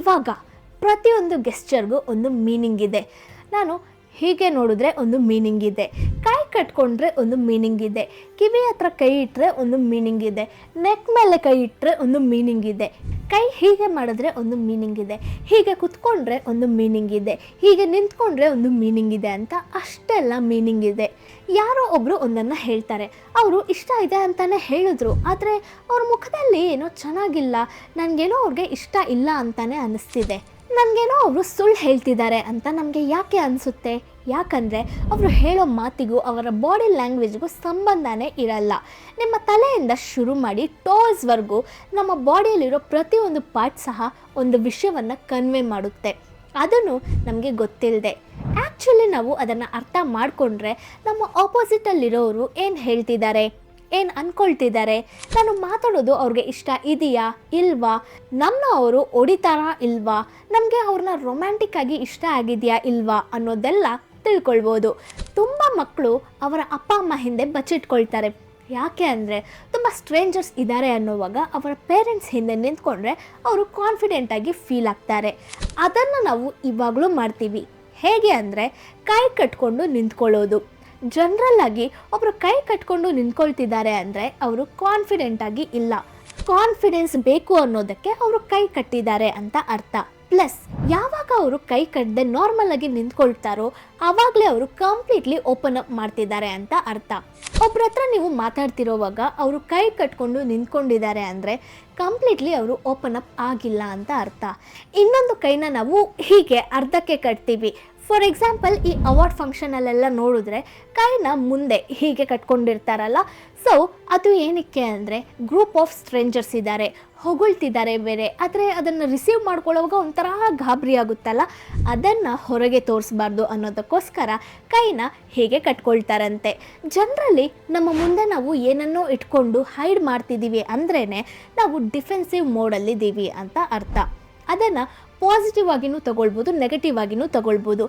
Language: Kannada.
ಇವಾಗ ಪ್ರತಿಯೊಂದು ಗೆಸ್ಚರ್ಗೂ ಒಂದು ಮೀನಿಂಗ್ ಇದೆ. ನಾನು ಹೀಗೆ ನೋಡಿದ್ರೆ ಒಂದು ಮೀನಿಂಗ್ ಇದೆ, ಕೈ ಕಟ್ಕೊಂಡ್ರೆ ಒಂದು ಮೀನಿಂಗ್ ಇದೆ, ಕಿವಿ ಹತ್ರ ಕೈ ಇಟ್ಟರೆ ಒಂದು ಮೀನಿಂಗ್ ಇದೆ, ನೆಕ್ ಮೇಲೆ ಕೈ ಇಟ್ಟರೆ ಒಂದು ಮೀನಿಂಗ್ ಇದೆ, ಕೈ ಹೀಗೆ ಮಾಡಿದ್ರೆ ಒಂದು ಮೀನಿಂಗ್ ಇದೆ, ಹೀಗೆ ಕುತ್ಕೊಂಡ್ರೆ ಒಂದು ಮೀನಿಂಗ್ ಇದೆ, ಹೀಗೆ ನಿಂತ್ಕೊಂಡ್ರೆ ಒಂದು ಮೀನಿಂಗ್ ಇದೆ ಅಂತ ಅಷ್ಟೆಲ್ಲ ಮೀನಿಂಗ್ ಇದೆ. ಯಾರೋ ಒಬ್ಬರು ಒಂದನ್ನು ಹೇಳ್ತಾರೆ, ಅವರು ಇಷ್ಟ ಇದೆ ಅಂತಲೇ ಹೇಳಿದ್ರು, ಆದರೆ ಅವ್ರ ಮುಖದಲ್ಲಿ ಏನೋ ಚೆನ್ನಾಗಿಲ್ಲ, ನನಗೇನೋ ಅವ್ರಿಗೆ ಇಷ್ಟ ಇಲ್ಲ ಅಂತಲೇ ಅನ್ನಿಸ್ತಿದೆ, ನನಗೇನೋ ಅವರು ಸುಳ್ಳು ಹೇಳ್ತಿದ್ದಾರೆ ಅಂತ ನಮಗೆ ಯಾಕೆ ಅನಿಸುತ್ತೆ? ಯಾಕಂದರೆ ಅವರು ಹೇಳೋ ಮಾತಿಗೂ ಅವರ ಬಾಡಿ ಲ್ಯಾಂಗ್ವೇಜ್ಗೂ ಸಂಬಂಧನೇ ಇರಲ್ಲ. ನಿಮ್ಮ ತಲೆಯಿಂದ ಶುರು ಮಾಡಿ ಟೋಸ್ವರೆಗೂ ನಮ್ಮ ಬಾಡಿಯಲ್ಲಿರೋ ಪ್ರತಿಯೊಂದು ಪಾರ್ಟ್ ಸಹ ಒಂದು ವಿಷಯವನ್ನು ಕನ್ವೆ ಮಾಡುತ್ತೆ. ಅದನ್ನು ನಮಗೆ ಗೊತ್ತಿಲ್ಲದೆ ಆ್ಯಕ್ಚುಲಿ ನಾವು ಅದನ್ನು ಅರ್ಥ ಮಾಡಿಕೊಂಡ್ರೆ ನಮ್ಮ ಆಪೋಸಿಟಲ್ಲಿರೋರು ಏನು ಹೇಳ್ತಿದ್ದಾರೆ, ಏನು ಅಂದ್ಕೊಳ್ತಿದ್ದಾರೆ, ನಾನು ಮಾತಾಡೋದು ಅವ್ರಿಗೆ ಇಷ್ಟ ಇದೆಯಾ ಇಲ್ವಾ, ನಮ್ಮನ್ನ ಅವರು ಹೊಡಿತಾರಾ ಇಲ್ವಾ, ನಮಗೆ ಅವ್ರನ್ನ ರೊಮ್ಯಾಂಟಿಕ್ಕಾಗಿ ಇಷ್ಟ ಆಗಿದೆಯಾ ಇಲ್ವಾ ಅನ್ನೋದೆಲ್ಲ ತಿಳ್ಕೊಳ್ಬೋದು. ತುಂಬ ಮಕ್ಕಳು ಅವರ ಅಪ್ಪ ಅಮ್ಮ ಹಿಂದೆ ಬಚ್ಚಿಟ್ಕೊಳ್ತಾರೆ. ಯಾಕೆ ಅಂದರೆ ತುಂಬ ಸ್ಟ್ರೇಂಜರ್ಸ್ ಇದ್ದಾರೆ ಅನ್ನೋವಾಗ ಅವರ ಪೇರೆಂಟ್ಸ್ ಹಿಂದೆ ನಿಂತ್ಕೊಂಡ್ರೆ ಅವರು ಕಾನ್ಫಿಡೆಂಟಾಗಿ ಫೀಲ್ ಆಗ್ತಾರೆ. ಅದನ್ನು ನಾವು ಇವಾಗಲೂ ಮಾಡ್ತೀವಿ. ಹೇಗೆ ಅಂದರೆ ಕೈ ಕಟ್ಕೊಂಡು ನಿಂತ್ಕೊಳ್ಳೋದು. ಜನರಲ್ಲಾಗಿ ಒಬ್ಬರು ಕೈ ಕಟ್ಕೊಂಡು ನಿಂತ್ಕೊಳ್ತಿದ್ದಾರೆ ಅಂದರೆ ಅವರು ಕಾನ್ಫಿಡೆಂಟಾಗಿ ಇಲ್ಲ, ಕಾನ್ಫಿಡೆನ್ಸ್ ಬೇಕು ಅನ್ನೋದಕ್ಕೆ ಅವರು ಕೈ ಕಟ್ಟಿದ್ದಾರೆ ಅಂತ ಅರ್ಥ. ಪ್ಲಸ್ ಯಾವಾಗ ಅವರು ಕೈ ಕಟ್ಟದೆ ನಾರ್ಮಲಾಗಿ ನಿಂತ್ಕೊಳ್ತಾರೋ ಆವಾಗಲೇ ಅವರು ಕಂಪ್ಲೀಟ್ಲಿ ಓಪನ್ ಅಪ್ ಮಾಡ್ತಿದ್ದಾರೆ ಅಂತ ಅರ್ಥ. ಒಬ್ಬರ ಹತ್ರ ನೀವು ಮಾತಾಡ್ತಿರೋವಾಗ ಅವರು ಕೈ ಕಟ್ಕೊಂಡು ನಿಂತ್ಕೊಂಡಿದ್ದಾರೆ ಅಂದರೆ ಕಂಪ್ಲೀಟ್ಲಿ ಅವರು ಓಪನ್ ಅಪ್ ಆಗಿಲ್ಲ ಅಂತ ಅರ್ಥ. ಇನ್ನೊಂದು ಕೈನ ನಾವು ಹೀಗೆ ಅರ್ಧಕ್ಕೆ ಕಟ್ತೀವಿ. ಫಾರ್ ಎಕ್ಸಾಂಪಲ್ ಈ ಅವಾರ್ಡ್ ಫಂಕ್ಷನಲ್ಲೆಲ್ಲ ನೋಡಿದ್ರೆ ಕೈನ ಮುಂದೆ ಹೀಗೆ ಕಟ್ಕೊಂಡಿರ್ತಾರಲ್ಲ, ಸೊ ಅದು ಏನಕ್ಕೆ ಅಂದರೆ ಗ್ರೂಪ್ ಆಫ್ ಸ್ಟ್ರೇಂಜರ್ಸ್ ಇದ್ದಾರೆ, ಹೊಗಳ್ತಿದ್ದಾರೆ ಬೇರೆ, ಆದರೆ ಅದನ್ನು ರಿಸೀವ್ ಮಾಡ್ಕೊಳ್ಳೋವಾಗ ಒಂಥರ ಗಾಬರಿ ಆಗುತ್ತಲ್ಲ, ಅದನ್ನು ಹೊರಗೆ ತೋರಿಸ್ಬಾರ್ದು ಅನ್ನೋದಕ್ಕೋಸ್ಕರ ಕೈನ ಹೀಗೆ ಕಟ್ಕೊಳ್ತಾರಂತೆ. ಜನರಲಿ ನಮ್ಮ ಮುಂದೆ ನಾವು ಏನನ್ನೋ ಇಟ್ಕೊಂಡು ಹೈಡ್ ಮಾಡ್ತಿದ್ದೀವಿ ಅಂದ್ರೇ ನಾವು ಡಿಫೆನ್ಸಿವ್ ಮೋಡಲ್ಲಿದ್ದೀವಿ ಅಂತ ಅರ್ಥ. ಅದನ್ನು ಪಾಸಿಟಿವ್ ಆಗಿನೂ ತಗೊಳ್ಬೋದು, ನೆಗೆಟಿವ್ ಆಗಿನೂ ತಗೊಳ್ಬೋದು.